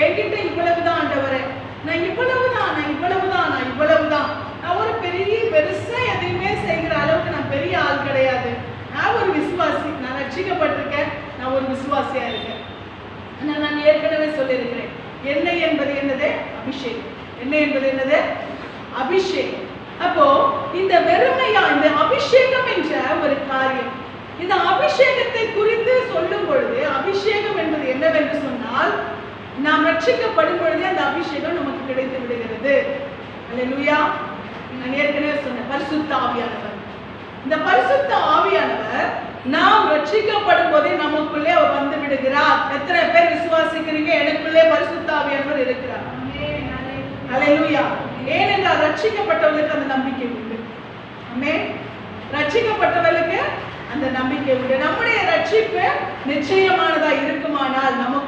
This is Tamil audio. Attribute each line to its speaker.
Speaker 1: என்கிட்ட இவ்வளவுதான் ஆண்டவரே, நான் இவ்வளவுதான், நான் ஒரு பெருசா எதையுமே செய்கிற அளவுக்கு நான் பெரிய ஆள் கிடையாது, நான் ஒரு விசுவாசி, நான் ரட்சிக்கப்பட்டிருக்கேன், நான் ஒரு விசுவாசியா இருக்கேன். நான் ஏற்கனவே சொல்லியிருக்கிறேன், எண்ணெய் என்பது என்னது? அபிஷேகம். எண்ணெய் என்பது என்னது? அபிஷேகம். அப்போ இந்த வெறுமையா இந்த அபிஷேகம் என்ற ஒரு காரியம், இந்த அபிஷேகத்தை குறித்து சொல்லும் பொழுது, அபிஷேகம் என்பது என்னவென்று சொன்னால், நாம் ரட்சிக்கப்படும் பொழுதே அந்த அபிஷேகம் நமக்கு கிடைத்து விடுகிறது. அல்லேலூயா. நான் ஏற்கனவே சொன்னேன், பரிசுத்த ஆவியானவர். இந்த பரிசுத்த ஆவியானவர் நாம் ரட்சிக்கப்படும் போதே நமக்குள்ளே அவர் வந்து விடுகிறார். எத்தனை பேர் விசுவாசிக்கிறீங்க? எனக்குள்ளே பரிசுத்த ஆவியானவர் இருக்கிறார். அல்லேலூயா. ஏனென்றால் ரட்சிக்கப்பட்டவர்களுக்கு அந்த நம்பிக்கை உண்டு. ஆமென். ரட்சிக்கப்பட்டவர்களுக்கு அந்த நம்பிக்கை உண்டு. நம்முடைய ரட்சிப்பு நிச்சயமானதா இருக்குமானால் நமக்கு